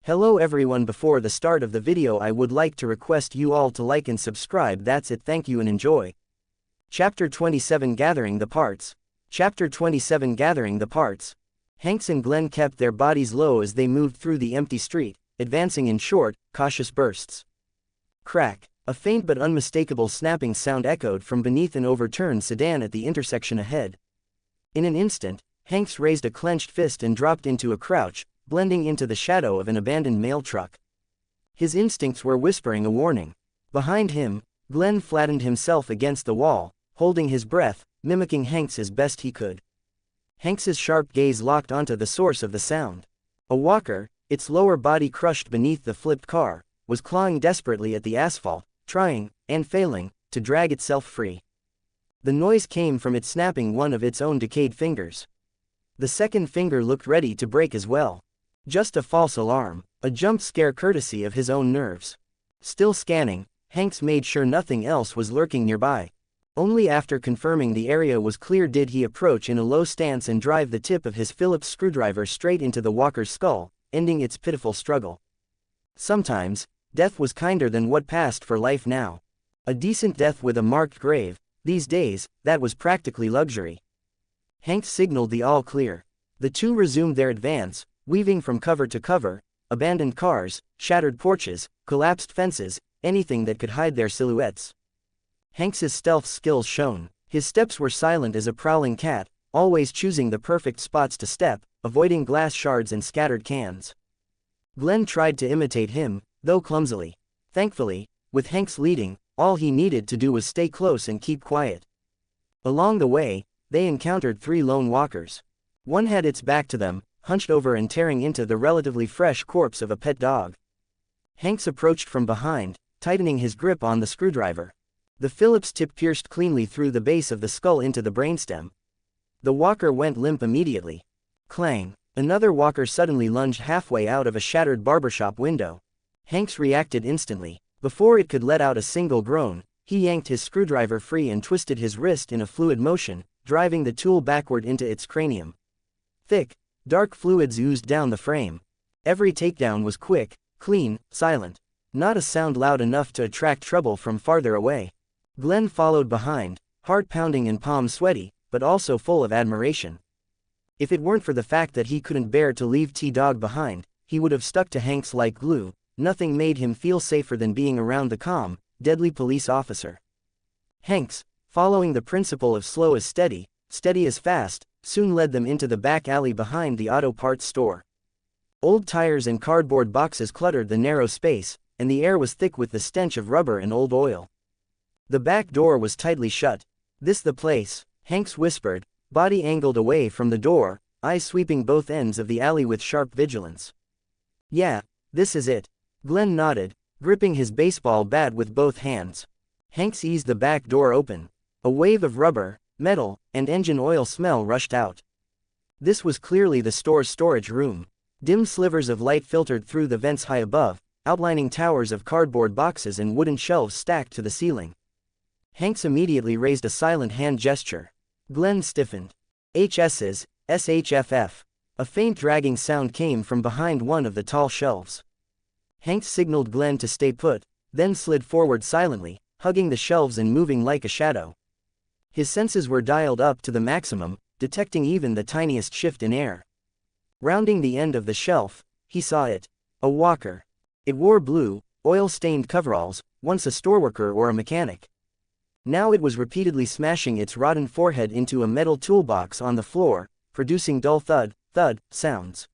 Hello everyone, before the start of the video I would like to request you all to like and subscribe. That's it, thank you and enjoy. Chapter 27, Gathering the Parts. Chapter 27, Gathering the Parts. Hanks and Glenn kept their bodies low as they moved through the empty street, advancing in short, cautious bursts. Crack! A faint but unmistakable snapping sound echoed from beneath an overturned sedan at the intersection ahead. In an instant, Hanks raised a clenched fist and dropped into a crouch, blending into the shadow of an abandoned mail truck. His instincts were whispering a warning. Behind him, Glenn flattened himself against the wall, holding his breath, mimicking Hanks as best he could. Hanks's sharp gaze locked onto the source of the sound. A walker, its lower body crushed beneath the flipped car, was clawing desperately at the asphalt, trying, and failing, to drag itself free. The noise came from it snapping one of its own decayed fingers. The second finger looked ready to break as well. Just a false alarm, a jump scare courtesy of his own nerves. Still scanning, Hanks made sure nothing else was lurking nearby. Only after confirming the area was clear did he approach in a low stance and drive the tip of his Phillips screwdriver straight into the walker's skull, ending its pitiful struggle. Sometimes, death was kinder than what passed for life now. A decent death with a marked grave, these days, that was practically luxury. Hanks signaled the all clear. The two resumed their advance, weaving from cover to cover, abandoned cars, shattered porches, collapsed fences, anything that could hide their silhouettes. Hanks's stealth skills shone. His steps were silent as a prowling cat, always choosing the perfect spots to step, avoiding glass shards and scattered cans. Glenn tried to imitate him, though clumsily. Thankfully, with Hanks leading, all he needed to do was stay close and keep quiet. Along the way, they encountered three lone walkers. One had its back to them, hunched over and tearing into the relatively fresh corpse of a pet dog. Hanks approached from behind, tightening his grip on the screwdriver. The Phillips tip pierced cleanly through the base of the skull into the brainstem. The walker went limp immediately. Clang! Another walker suddenly lunged halfway out of a shattered barbershop window. Hanks reacted instantly. Before it could let out a single groan, he yanked his screwdriver free and twisted his wrist in a fluid motion, driving the tool backward into its cranium. Thick, dark fluids oozed down the frame. Every takedown was quick, clean, silent. Not a sound loud enough to attract trouble from farther away. Glenn followed behind, heart pounding and palms sweaty, but also full of admiration. If it weren't for the fact that he couldn't bear to leave T-Dog behind, he would have stuck to Hanks like glue. Nothing made him feel safer than being around the calm, deadly police officer. Hanks, following the principle of slow as steady, steady as fast, soon led them into the back alley behind the auto parts store. Old tires and cardboard boxes cluttered the narrow space, and the air was thick with the stench of rubber and old oil. The back door was tightly shut. "This the place," Hanks whispered, body angled away from the door, eyes sweeping both ends of the alley with sharp vigilance. "Yeah, this is it." Glenn nodded, gripping his baseball bat with both hands. Hanks eased the back door open. A wave of rubber, metal, and engine oil smell rushed out. This was clearly the store's storage room. Dim slivers of light filtered through the vents high above, outlining towers of cardboard boxes and wooden shelves stacked to the ceiling. Hanks immediately raised a silent hand gesture. Glenn stiffened. "HS's, SHFF. A faint dragging sound came from behind one of the tall shelves. Hanks signaled Glenn to stay put, then slid forward silently, hugging the shelves and moving like a shadow. His senses were dialed up to the maximum, detecting even the tiniest shift in air. Rounding the end of the shelf, he saw it. A walker. It wore blue, oil-stained coveralls, once a storeworker or a mechanic. Now it was repeatedly smashing its rotten forehead into a metal toolbox on the floor, producing dull thud, thud sounds.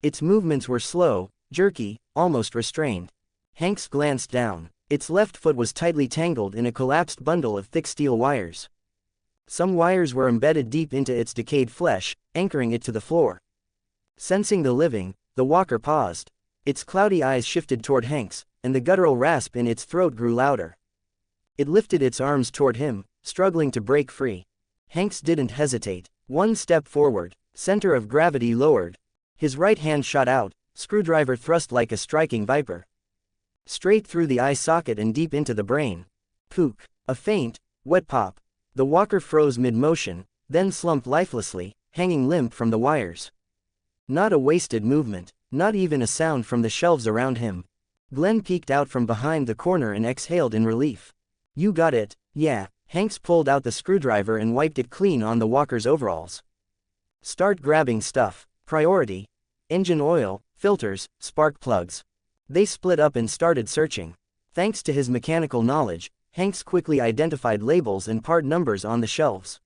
Its movements were slow, jerky, almost restrained. Hanks glanced down. Its left foot was tightly tangled in a collapsed bundle of thick steel wires. Some wires were embedded deep into its decayed flesh, anchoring it to the floor. Sensing the living, the walker paused. Its cloudy eyes shifted toward Hanks, and the guttural rasp in its throat grew louder. It lifted its arms toward him, struggling to break free. Hanks didn't hesitate. One step forward, center of gravity lowered. His right hand shot out, screwdriver thrust like a striking viper. Straight through the eye socket and deep into the brain. Pook! A faint, wet pop. The walker froze mid-motion, then slumped lifelessly, hanging limp from the wires. Not a wasted movement. Not even a sound from the shelves around him. Glenn peeked out from behind the corner and exhaled in relief. You got it, yeah. Hanks pulled out the screwdriver and wiped it clean on the walker's overalls. Start grabbing stuff. Priority: engine oil, filters, spark plugs. They split up and started searching. Thanks to his mechanical knowledge, Hanks quickly identified labels and part numbers on the shelves.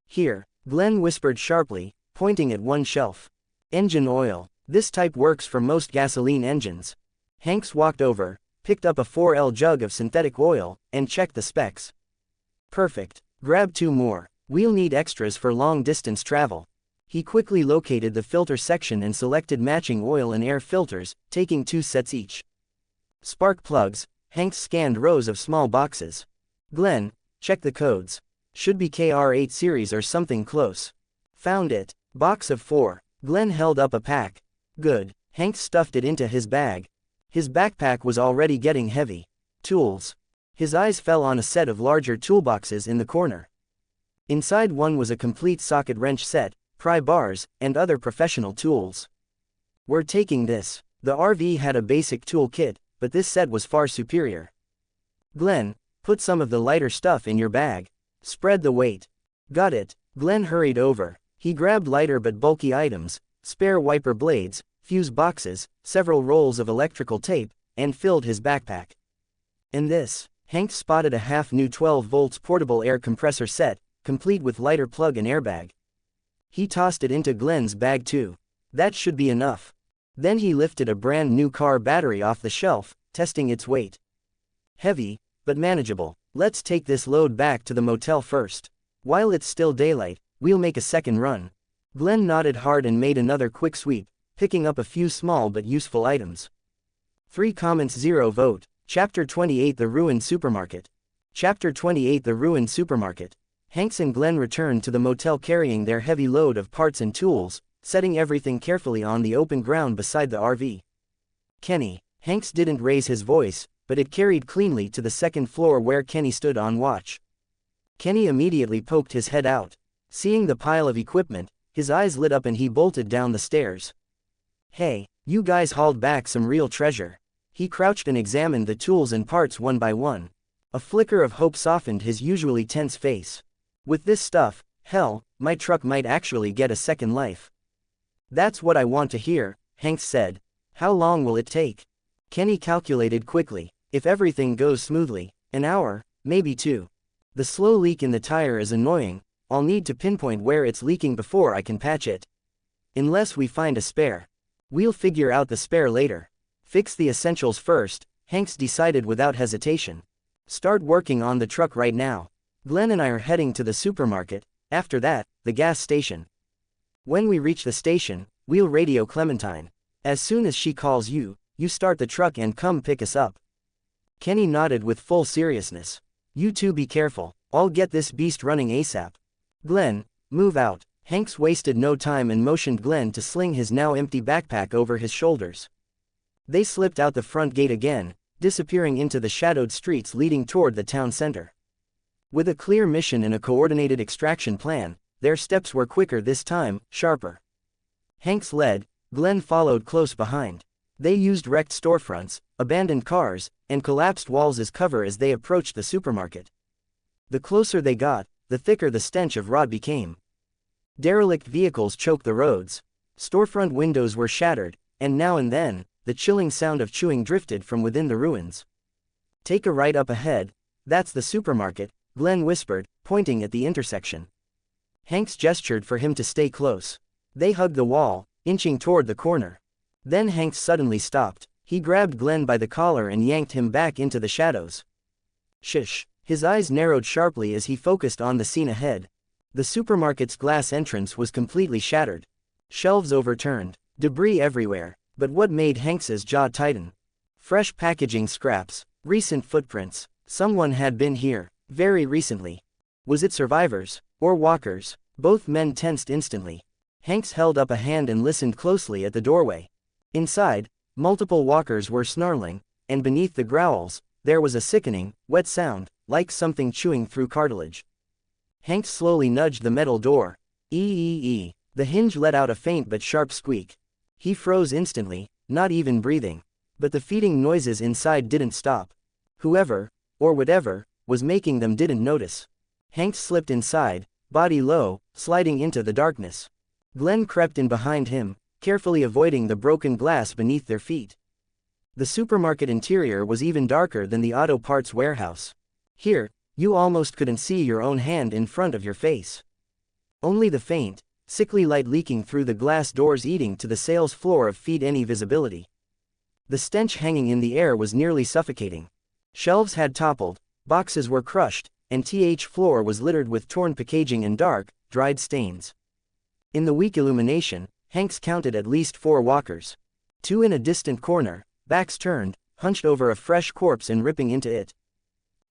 Here, Glenn whispered sharply, pointing at one shelf. Engine oil. This type works for most gasoline engines. Hanks walked over, picked up a 4L jug of synthetic oil, and checked the specs. Perfect. Grab 2 more. We'll need extras for long-distance travel. He quickly located the filter section and selected matching oil and air filters, taking 2 sets each. Spark plugs. Hanks scanned rows of small boxes. Glenn, check the codes. Should be KR8 series or something close. Found it. Box of 4. Glenn held up a pack. Good. Hanks stuffed it into his bag. His backpack was already getting heavy. Tools. His eyes fell on a set of larger toolboxes in the corner. Inside one was a complete socket wrench set, pry bars, and other professional tools. We're taking this. The RV had a basic tool kit, but this set was far superior. Glenn, put some of the lighter stuff in your bag. Spread the weight. Got it. Glenn hurried over. He grabbed lighter but bulky items, spare wiper blades, fuse boxes, several rolls of electrical tape, and filled his backpack. And this. Hank spotted a half-new 12 volts portable air compressor set, complete with lighter plug and airbag. He tossed it into Glenn's bag too. That should be enough. Then he lifted a brand new car battery off the shelf, testing its weight. Heavy, but manageable. Let's take this load back to the motel first. While it's still daylight, we'll make a second run. Glenn nodded hard and made another quick sweep, picking up a few small but useful items. 3 comments 0 vote. Chapter 28 The Ruined Supermarket. Chapter 28 The Ruined Supermarket. Hanks and Glenn returned to the motel carrying their heavy load of parts and tools, setting everything carefully on the open ground beside the RV. Kenny. Hanks didn't raise his voice, but it carried cleanly to the second floor where Kenny stood on watch. Kenny immediately poked his head out. Seeing the pile of equipment, his eyes lit up and he bolted down the stairs. Hey, you guys hauled back some real treasure. He crouched and examined the tools and parts one by one. A flicker of hope softened his usually tense face. With this stuff, hell, my truck might actually get a second life. That's what I want to hear, Hanks said. How long will it take? Kenny calculated quickly. If everything goes smoothly, an hour, maybe 2. The slow leak in the tire is annoying. I'll need to pinpoint where it's leaking before I can patch it. Unless we find a spare. We'll figure out the spare later. Fix the essentials first, Hanks decided without hesitation. Start working on the truck right now. Glenn and I are heading to the supermarket, after that, the gas station. When we reach the station, we'll radio Clementine. As soon as she calls you, you start the truck and come pick us up. Kenny nodded with full seriousness. You two be careful, I'll get this beast running ASAP. Glenn, move out. Hanks wasted no time and motioned Glenn to sling his now empty backpack over his shoulders. They slipped out the front gate again, disappearing into the shadowed streets leading toward the town center. With a clear mission and a coordinated extraction plan, their steps were quicker this time, sharper. Hanks led, Glenn followed close behind. They used wrecked storefronts, abandoned cars, and collapsed walls as cover as they approached the supermarket. The closer they got, the thicker the stench of rot became. Derelict vehicles choked the roads. Storefront windows were shattered, and now and then, the chilling sound of chewing drifted from within the ruins. Take a right up ahead, that's the supermarket, Glenn whispered, pointing at the intersection. Hanks gestured for him to stay close. They hugged the wall, inching toward the corner. Then Hanks suddenly stopped. He grabbed Glenn by the collar and yanked him back into the shadows. Shush. His eyes narrowed sharply as he focused on the scene ahead. The supermarket's glass entrance was completely shattered. Shelves overturned. Debris everywhere. But what made Hanks's jaw tighten? Fresh packaging scraps. Recent footprints. Someone had been here. Very recently. Was it survivors? Or walkers? Both men tensed instantly. Hanks held up a hand and listened closely at the doorway. Inside, multiple walkers were snarling, and beneath the growls, there was a sickening, wet sound, like something chewing through cartilage. Hanks slowly nudged the metal door. The hinge let out a faint but sharp squeak. He froze instantly, not even breathing. But the feeding noises inside didn't stop. Whoever, or whatever, was making them didn't notice. Hanks slipped inside, body low, sliding into the darkness. Glenn crept in behind him, carefully avoiding the broken glass beneath their feet. The supermarket interior was even darker than the auto parts warehouse. Here, you almost couldn't see your own hand in front of your face. Only the faint, sickly light leaking through the glass doors eating to the sales floor of feed any visibility. The stench hanging in the air was nearly suffocating. Shelves had toppled, boxes were crushed, and the floor was littered with torn packaging and dark, dried stains. In the weak illumination, Hanks counted at least 4 walkers. 2 in a distant corner, backs turned, hunched over a fresh corpse and ripping into it.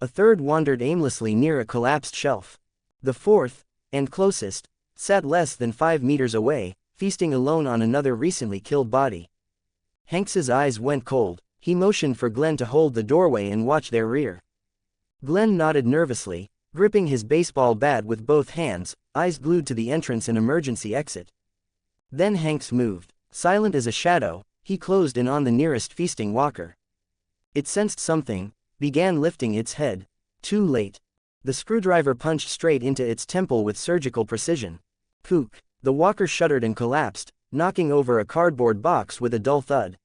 A third wandered aimlessly near a collapsed shelf. The fourth, and closest, sat less than 5 meters away, feasting alone on another recently killed body. Hanks's eyes went cold. He motioned for Glenn to hold the doorway and watch their rear. Glenn nodded nervously, gripping his baseball bat with both hands, eyes glued to the entrance and emergency exit. Then Hanks moved. Silent as a shadow, he closed in on the nearest feasting walker. It sensed something, began lifting its head. Too late. The screwdriver punched straight into its temple with surgical precision. Kook! The walker shuddered and collapsed, knocking over a cardboard box with a dull thud.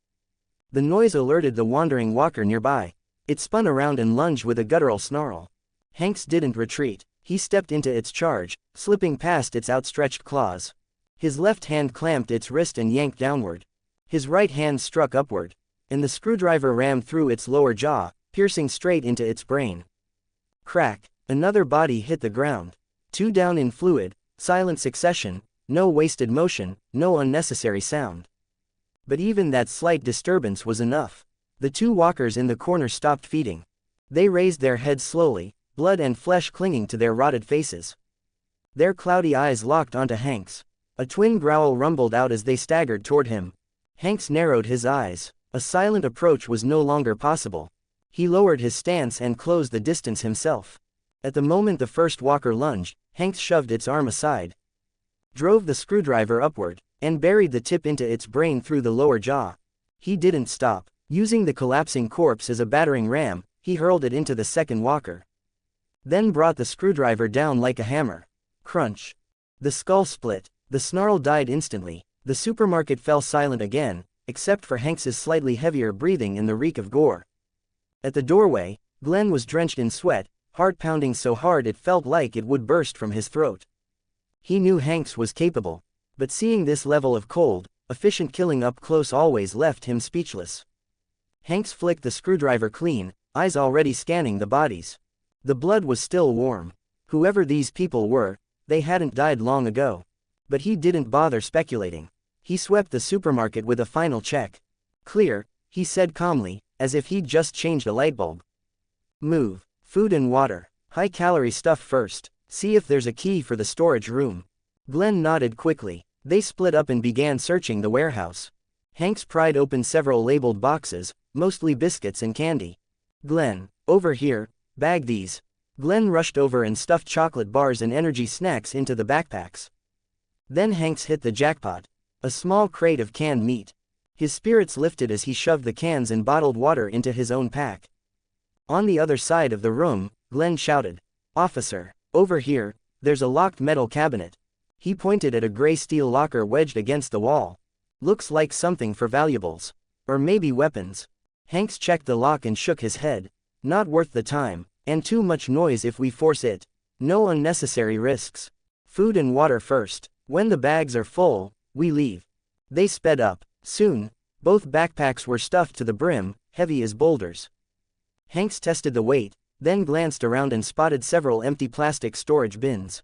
The noise alerted the wandering walker nearby. It spun around and lunged with a guttural snarl. Hanks didn't retreat. He stepped into its charge, slipping past its outstretched claws. His left hand clamped its wrist and yanked downward. His right hand struck upward, and the screwdriver rammed through its lower jaw, piercing straight into its brain. Crack! Another body hit the ground. 2 down in fluid, silent succession, no wasted motion, no unnecessary sound. But even that slight disturbance was enough. The 2 walkers in the corner stopped feeding. They raised their heads slowly, blood and flesh clinging to their rotted faces. Their cloudy eyes locked onto Hanks. A twin growl rumbled out as they staggered toward him. Hanks narrowed his eyes. A silent approach was no longer possible. He lowered his stance and closed the distance himself. At the moment the first walker lunged, Hanks shoved its arm aside, drove the screwdriver upward, and buried the tip into its brain through the lower jaw. He didn't stop. Using the collapsing corpse as a battering ram, he hurled it into the second walker. Then brought the screwdriver down like a hammer. Crunch! The skull split. The snarl died instantly. The supermarket fell silent again, except for Hanks's slightly heavier breathing and the reek of gore. At the doorway, Glenn was drenched in sweat, heart pounding so hard it felt like it would burst from his throat. He knew Hanks was capable, but seeing this level of cold, efficient killing up close always left him speechless. Hanks flicked the screwdriver clean, eyes already scanning the bodies. The blood was still warm. Whoever these people were, they hadn't died long ago. But he didn't bother speculating. He swept the supermarket with a final check. Clear, he said calmly, as if he'd just changed a light bulb. Move. Food and water. High-calorie stuff first. See if there's a key for the storage room. Glenn nodded quickly. They split up and began searching the warehouse. Hanks pried open several labeled boxes, mostly biscuits and candy. Glenn, over here, bag these. Glenn rushed over and stuffed chocolate bars and energy snacks into the backpacks. Then Hanks hit the jackpot. A small crate of canned meat. His spirits lifted as he shoved the cans and bottled water into his own pack. On the other side of the room, Glenn shouted, "Officer, over here, there's a locked metal cabinet." He pointed at a gray steel locker wedged against the wall. "Looks like something for valuables. Or maybe weapons." Hanks checked the lock and shook his head. "Not worth the time, and too much noise if we force it. No unnecessary risks. Food and water first. When the bags are full, we leave." They sped up. Soon, both backpacks were stuffed to the brim, heavy as boulders. Hanks tested the weight, then glanced around and spotted several empty plastic storage bins.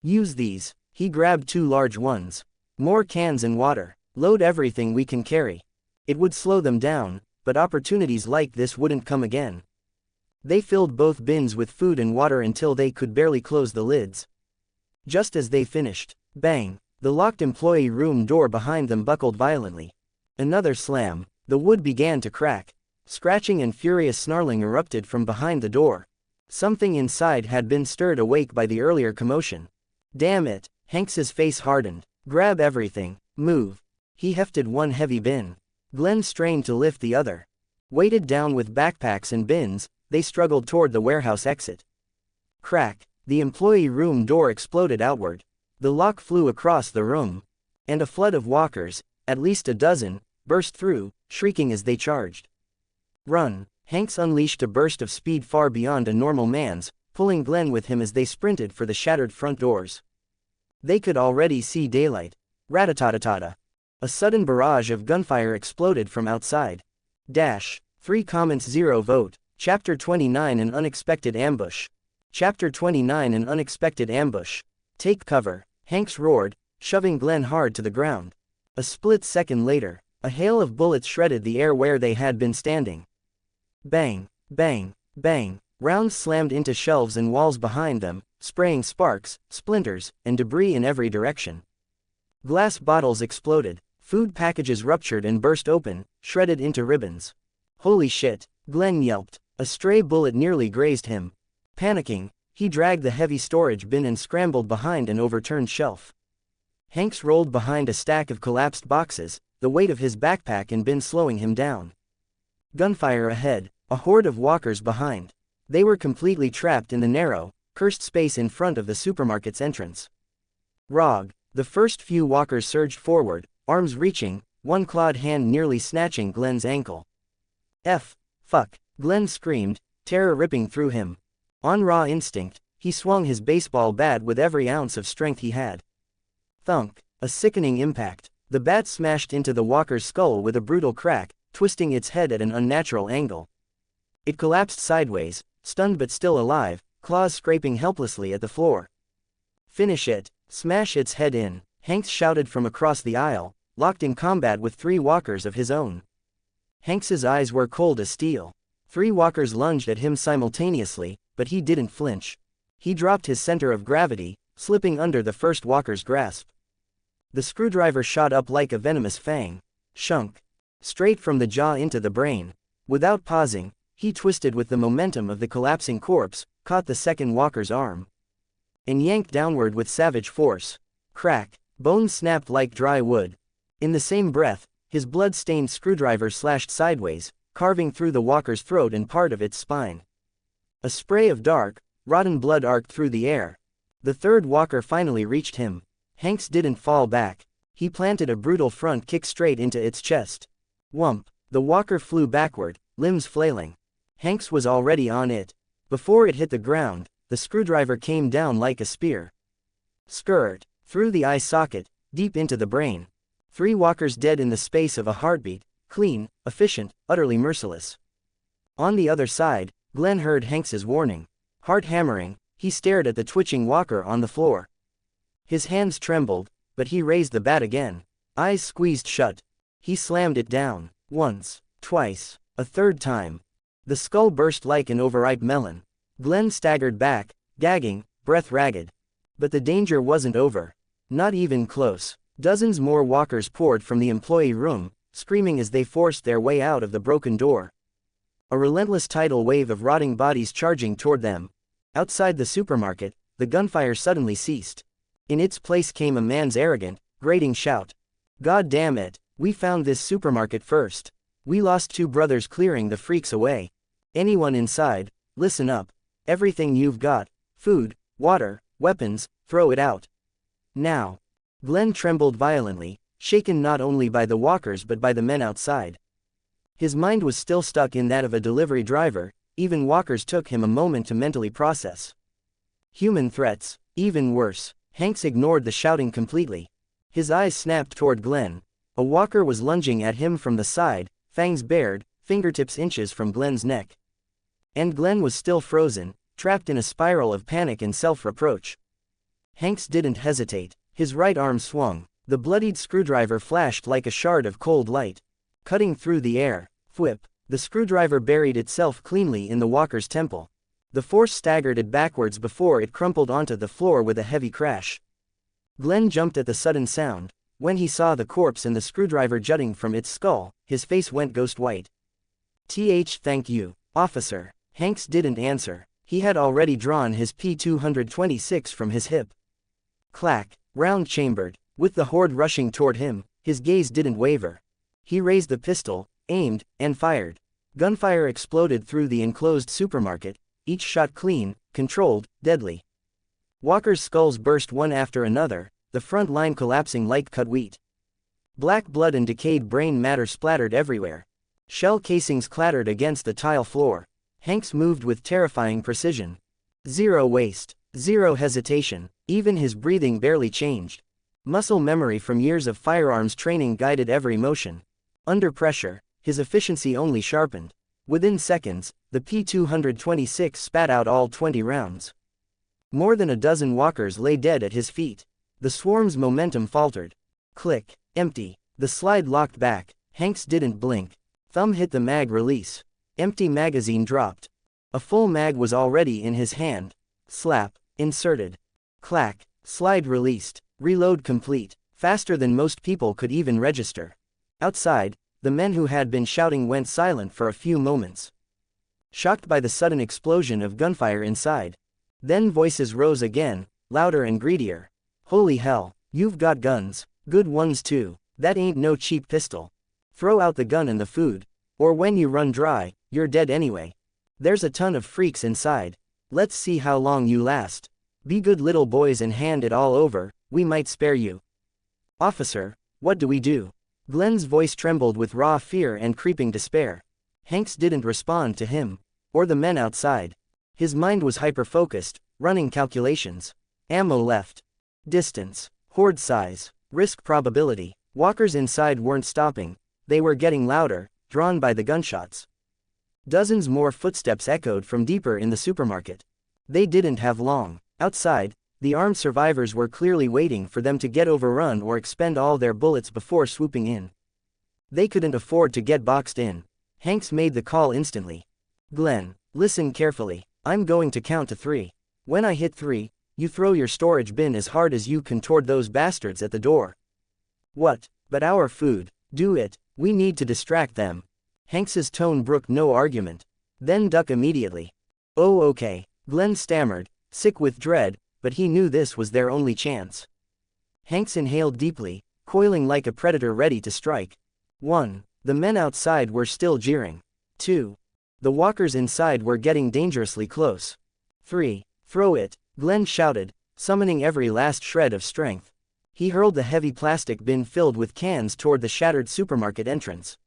"Use these." He grabbed 2 large ones. "More cans and water. Load everything we can carry." It would slow them down, but opportunities like this wouldn't come again. They filled both bins with food and water until they could barely close the lids. Just as they finished, bang! The locked employee room door behind them buckled violently. Another slam. The wood began to crack. Scratching and furious snarling erupted from behind the door. Something inside had been stirred awake by the earlier commotion. "Damn it!" Hanks's face hardened. "Grab everything. Move." He hefted one heavy bin. Glenn strained to lift the other. Weighted down with backpacks and bins, they struggled toward the warehouse exit. Crack! The employee room door exploded outward. The lock flew across the room. And a flood of walkers, at least a dozen, burst through, shrieking as they charged. Run! Hanks unleashed a burst of speed far beyond a normal man's, pulling Glenn with him as they sprinted for the shattered front doors. They could already see daylight. Rat-a-tat-a-tat-a. A sudden barrage of gunfire exploded from outside. Dash. 3 comments 0 vote. Chapter 29 An Unexpected Ambush. Chapter 29 An Unexpected Ambush. Take cover, Hanks roared, shoving Glenn hard to the ground. A split second later, a hail of bullets shredded the air where they had been standing. Bang, bang, bang. Rounds slammed into shelves and walls behind them, spraying sparks, splinters, and debris in every direction. Glass bottles exploded, food packages ruptured and burst open, shredded into ribbons. Holy shit, Glenn yelped. A stray bullet nearly grazed him. Panicking, he dragged the heavy storage bin and scrambled behind an overturned shelf. Hanks rolled behind a stack of collapsed boxes, the weight of his backpack and bin slowing him down. Gunfire ahead, a horde of walkers behind. They were completely trapped in the narrow, cursed space in front of the supermarket's entrance. Rog! The first few walkers surged forward, arms reaching, one clawed hand nearly snatching Glenn's ankle. Fuck! Glenn screamed, terror ripping through him. On raw instinct, he swung his baseball bat with every ounce of strength he had. Thunk! A sickening impact. The bat smashed into the walker's skull with a brutal crack, twisting its head at an unnatural angle. It collapsed sideways, stunned but still alive, claws scraping helplessly at the floor. Finish it! Smash its head in, Hanks shouted from across the aisle, locked in combat with 3 walkers of his own. Hanks's eyes were cold as steel. 3 walkers lunged at him simultaneously, but he didn't flinch. He dropped his center of gravity, slipping under the first walker's grasp. The screwdriver shot up like a venomous fang. Shunk! Straight from the jaw into the brain. Without pausing, he twisted with the momentum of the collapsing corpse, caught the second walker's arm, and yanked downward with savage force. Crack! Bones snapped like dry wood. In the same breath, his blood-stained screwdriver slashed sideways, carving through the walker's throat and part of its spine. A spray of dark, rotten blood arced through the air. The third walker finally reached him. Hanks didn't fall back. He planted a brutal front kick straight into its chest. Whump! The walker flew backward, limbs flailing. Hanks was already on it. Before it hit the ground, the screwdriver came down like a spear. Skirt! Through the eye socket, deep into the brain. 3 walkers dead in the space of a heartbeat, clean, efficient, utterly merciless. On the other side, Glenn heard Hanks's warning. Heart hammering, he stared at the twitching walker on the floor. His hands trembled, but he raised the bat again. Eyes squeezed shut. He slammed it down. Once, twice, a third time. The skull burst like an overripe melon. Glenn staggered back, gagging, breath ragged. But the danger wasn't over. Not even close. Dozens more walkers poured from the employee room, screaming as they forced their way out of the broken door. A relentless tidal wave of rotting bodies charging toward them. Outside the supermarket, the gunfire suddenly ceased. In its place came a man's arrogant, grating shout. God damn it, we found this supermarket first. We lost 2 brothers clearing the freaks away. Anyone inside, listen up. Everything you've got, food, water, weapons, throw it out. Now. Glenn trembled violently, shaken not only by the walkers but by the men outside. His mind was still stuck in that of a delivery driver. Even walkers took him a moment to mentally process. Human threats, even worse. Hanks ignored the shouting completely. His eyes snapped toward Glenn. A walker was lunging at him from the side, fangs bared, fingertips inches from Glenn's neck. And Glenn was still frozen, trapped in a spiral of panic and self-reproach. Hanks didn't hesitate. His right arm swung. The bloodied screwdriver flashed like a shard of cold light. Cutting through the air. Whip! The screwdriver buried itself cleanly in the walker's temple. The force staggered it backwards before it crumpled onto the floor with a heavy crash. Glenn jumped at the sudden sound. When he saw the corpse and the screwdriver jutting from its skull, his face went ghost white. Thank you, officer. Hanks didn't answer. He had already drawn his P226 from his hip. Clack! Round chambered. With the horde rushing toward him, His gaze didn't waver. He raised the pistol, aimed, and fired. Gunfire exploded through the enclosed supermarket, each shot clean, controlled, deadly. Walkers' skulls burst one after another, the front line collapsing like cut wheat. Black blood and decayed brain matter splattered everywhere. Shell casings clattered against the tile floor. Hanks moved with terrifying precision. Zero waste, zero hesitation, even his breathing barely changed. Muscle memory from years of firearms training guided every motion. Under pressure, his efficiency only sharpened. Within seconds, the P-226 spat out all 20 rounds. More than a dozen walkers lay dead at his feet. The swarm's momentum faltered. Click, empty. The slide locked back. Hanks didn't blink. Thumb hit the mag release. Empty magazine dropped. A full mag was already in his hand. Slap, inserted. Clack, slide released. Reload complete. Faster than most people could even register. Outside, the men who had been shouting went silent for a few moments, shocked by the sudden explosion of gunfire inside. Then voices rose again, louder and greedier. Holy hell, you've got guns, good ones too. That ain't no cheap pistol. Throw out the gun and the food, or when you run dry, you're dead anyway. There's a ton of freaks inside. Let's see how long you last. Be good little boys and hand it all over, we might spare you. Officer, what do we do? Glenn's voice trembled with raw fear and creeping despair. Hanks didn't respond to him, or the men outside. His mind was hyper-focused, running calculations. Ammo left. Distance. Horde size. Risk probability. Walkers inside weren't stopping. They were getting louder, drawn by the gunshots. Dozens more footsteps echoed from deeper in the supermarket. They didn't have long. Outside, the armed survivors were clearly waiting for them to get overrun or expend all their bullets before swooping in. They couldn't afford to get boxed in. Hanks made the call instantly. Glenn, listen carefully. I'm going to count to 3. When I hit 3, you throw your storage bin as hard as you can toward those bastards at the door. What? But our food. Do it. We need to distract them. Hanks's tone brooked no argument. Then duck immediately. Oh okay, Glenn stammered, sick with dread, but he knew this was their only chance. Hanks inhaled deeply, coiling like a predator ready to strike. 1. The men outside were still jeering. 2. The walkers inside were getting dangerously close. 3. Throw it, Glenn shouted, summoning every last shred of strength. He hurled the heavy plastic bin filled with cans toward the shattered supermarket entrance.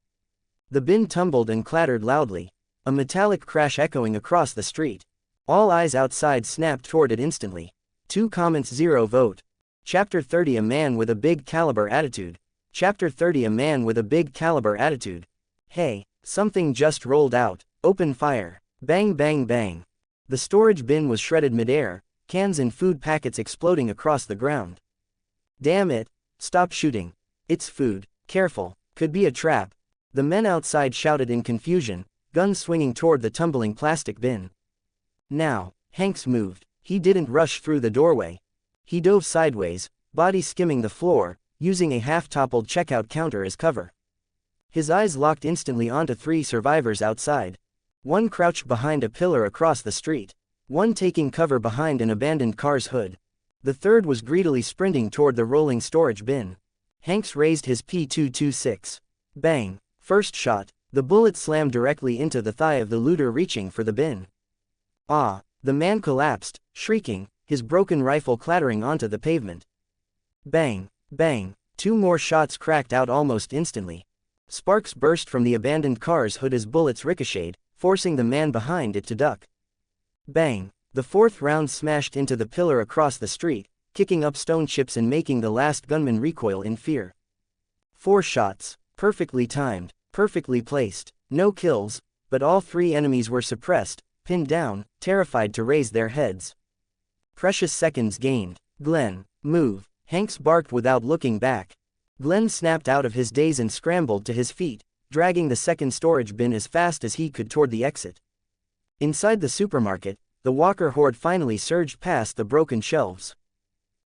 The bin tumbled and clattered loudly, a metallic crash echoing across the street. All eyes outside snapped toward it instantly. 2 comments 0 vote. Chapter 30 A Man with a Big Caliber Attitude. Chapter 30 A Man with a Big Caliber Attitude. Hey, something just rolled out. Open fire. Bang bang bang. The storage bin was shredded midair, cans and food packets exploding across the ground. Damn it. Stop shooting. It's food. Careful. Could be a trap. The men outside shouted in confusion, guns swinging toward the tumbling plastic bin. Now, Hanks moved. He didn't rush through the doorway. He dove sideways, body skimming the floor, using a half-toppled checkout counter as cover. His eyes locked instantly onto 3 survivors outside. 1 crouched behind a pillar across the street. 1 taking cover behind an abandoned car's hood. The 3rd was greedily sprinting toward the rolling storage bin. Hanks raised his P226. Bang. First shot. The bullet slammed directly into the thigh of the looter reaching for the bin. Ah! The man collapsed, shrieking, his broken rifle clattering onto the pavement. Bang. Bang. 2 more shots cracked out almost instantly. Sparks burst from the abandoned car's hood as bullets ricocheted, forcing the man behind it to duck. Bang. The 4th round smashed into the pillar across the street, kicking up stone chips and making the last gunman recoil in fear. 4 shots. Perfectly timed, perfectly placed. No kills, but all 3 enemies were suppressed, pinned down, terrified to raise their heads. Precious seconds gained. Glenn, move. Hanks barked without looking back. Glenn snapped out of his daze and scrambled to his feet, dragging the 2nd storage bin as fast as he could toward the exit. Inside the supermarket, the walker horde finally surged past the broken shelves.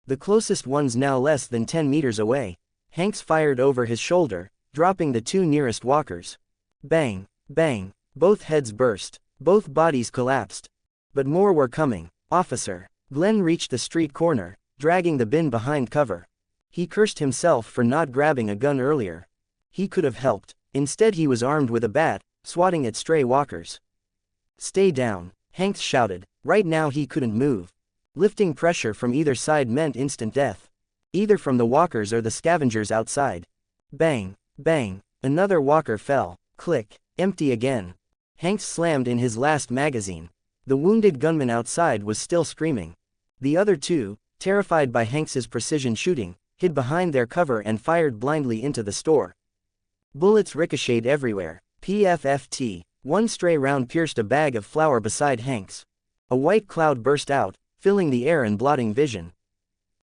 The closest ones now less than 10 meters away. Hanks fired over his shoulder, dropping the 2 nearest walkers. Bang, bang, both heads burst, both bodies collapsed. But more were coming. Officer. Glenn reached the street corner, dragging the bin behind cover. He cursed himself for not grabbing a gun earlier. He could have helped. Instead he was armed with a bat, swatting at stray walkers. "Stay down," Hanks shouted. Right now he couldn't move. Lifting pressure from either side meant instant death. Either from the walkers or the scavengers outside. Bang, bang, another walker fell. Click, empty again. Hanks slammed in his last magazine. The wounded gunman outside was still screaming. The other two, terrified by Hanks's precision shooting, hid behind their cover and fired blindly into the store. Bullets ricocheted everywhere. PFFT. One stray round pierced a bag of flour beside Hanks. A white cloud burst out, filling the air and blotting vision.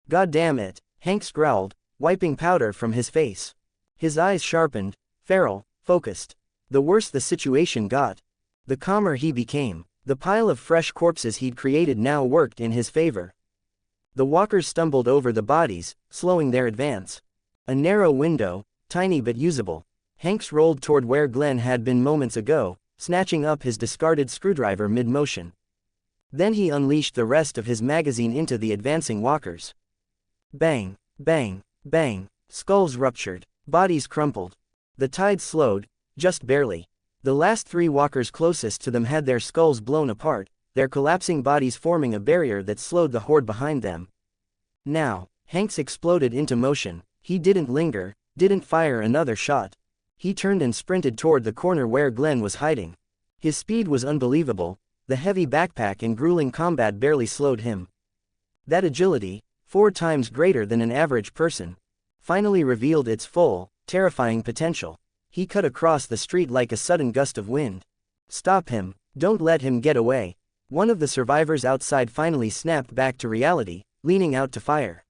"God damn it," Hanks growled, wiping powder from his face. His eyes sharpened, feral, focused. The worse the situation got, the calmer he became. The pile of fresh corpses he'd created now worked in his favor. The walkers stumbled over the bodies, slowing their advance. A narrow window, tiny but usable. Hanks rolled toward where Glenn had been moments ago, snatching up his discarded screwdriver mid-motion. Then he unleashed the rest of his magazine into the advancing walkers. Bang, bang, bang, skulls ruptured, bodies crumpled. The tide slowed, just barely. The last three walkers closest to them had their skulls blown apart, their collapsing bodies forming a barrier that slowed the horde behind them. Now, Hanks exploded into motion. He didn't linger, didn't fire another shot. He turned and sprinted toward the corner where Glenn was hiding. His speed was unbelievable, the heavy backpack and grueling combat barely slowed him. That agility, 4 times greater than an average person, finally revealed its full, terrifying potential. He cut across the street like a sudden gust of wind. "Stop him, don't let him get away." One of the survivors outside finally snapped back to reality, leaning out to fire.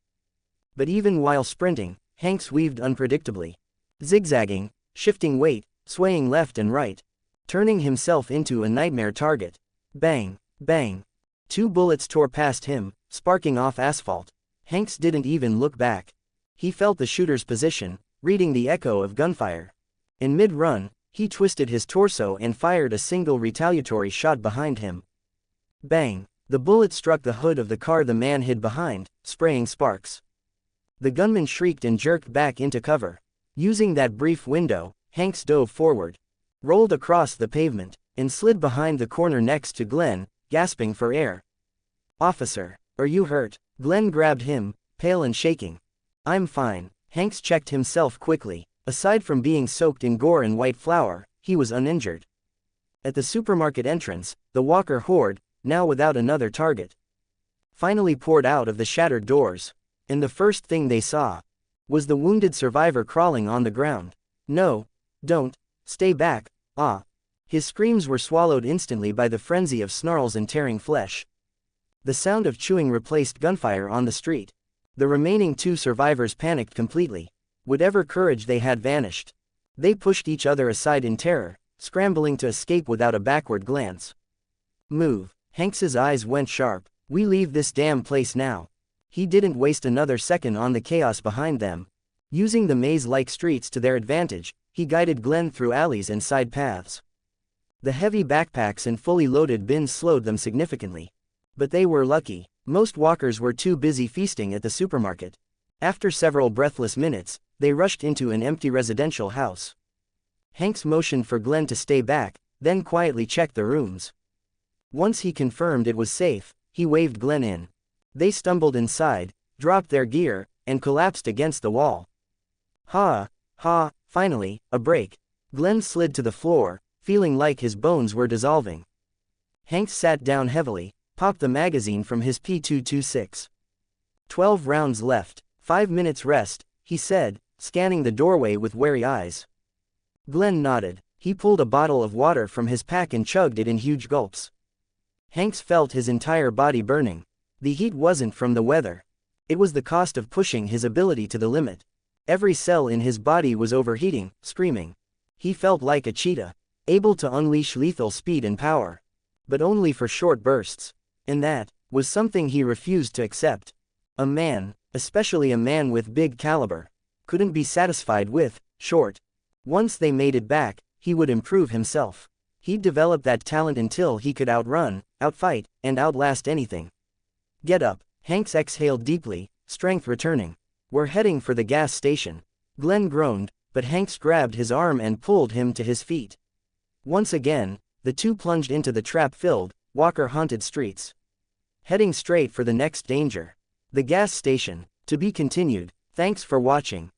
But even while sprinting, Hanks weaved unpredictably. Zigzagging, shifting weight, swaying left and right, turning himself into a nightmare target. Bang, bang. 2 bullets tore past him, sparking off asphalt. Hanks didn't even look back. He felt the shooter's position, reading the echo of gunfire. In mid-run, he twisted his torso and fired a single retaliatory shot behind him. Bang! The bullet struck the hood of the car the man hid behind, spraying sparks. The gunman shrieked and jerked back into cover. Using that brief window, Hanks dove forward, rolled across the pavement, and slid behind the corner next to Glenn, gasping for air. "Officer, are you hurt?" Glenn grabbed him, pale and shaking. "I'm fine." Hanks checked himself quickly. Aside from being soaked in gore and white flour, he was uninjured. At the supermarket entrance, the walker horde, now without another target, finally poured out of the shattered doors. And the first thing they saw was the wounded survivor crawling on the ground. "No, don't, stay back, ah." His screams were swallowed instantly by the frenzy of snarls and tearing flesh. The sound of chewing replaced gunfire on the street. The remaining 2 survivors panicked completely. Whatever courage they had vanished. They pushed each other aside in terror, scrambling to escape without a backward glance. "Move." Hanks's eyes went sharp. "We leave this damn place now." He didn't waste another second on the chaos behind them. Using the maze-like streets to their advantage, he guided Glenn through alleys and side paths. The heavy backpacks and fully loaded bins slowed them significantly. But they were lucky. Most walkers were too busy feasting at the supermarket. After several breathless minutes, they rushed into an empty residential house. Hanks motioned for Glenn to stay back, then quietly checked the rooms. Once he confirmed it was safe, he waved Glenn in. They stumbled inside, dropped their gear, and collapsed against the wall. Ha! Ha! Finally, a break. Glenn slid to the floor, feeling like his bones were dissolving. Hanks sat down heavily, popped the magazine from his P226. 12 rounds left, 5 minutes rest, he said, scanning the doorway with wary eyes. Glenn nodded. He pulled a bottle of water from his pack and chugged it in huge gulps. Hanks felt his entire body burning. The heat wasn't from the weather. It was the cost of pushing his ability to the limit. Every cell in his body was overheating, screaming. He felt like a cheetah, able to unleash lethal speed and power. But only for short bursts. And that was something he refused to accept. A man, especially a man with big caliber, couldn't be satisfied with short. Once they made it back, he would improve himself. He'd develop that talent until he could outrun, outfight, and outlast anything. "Get up." Hanks exhaled deeply, strength returning. We're heading for the gas station. Glenn groaned, but Hanks grabbed his arm and pulled him to his feet. Once again, the two plunged into the trap-filled, walker-haunted streets, heading straight for the next danger. The gas station. To be continued. Thanks for watching.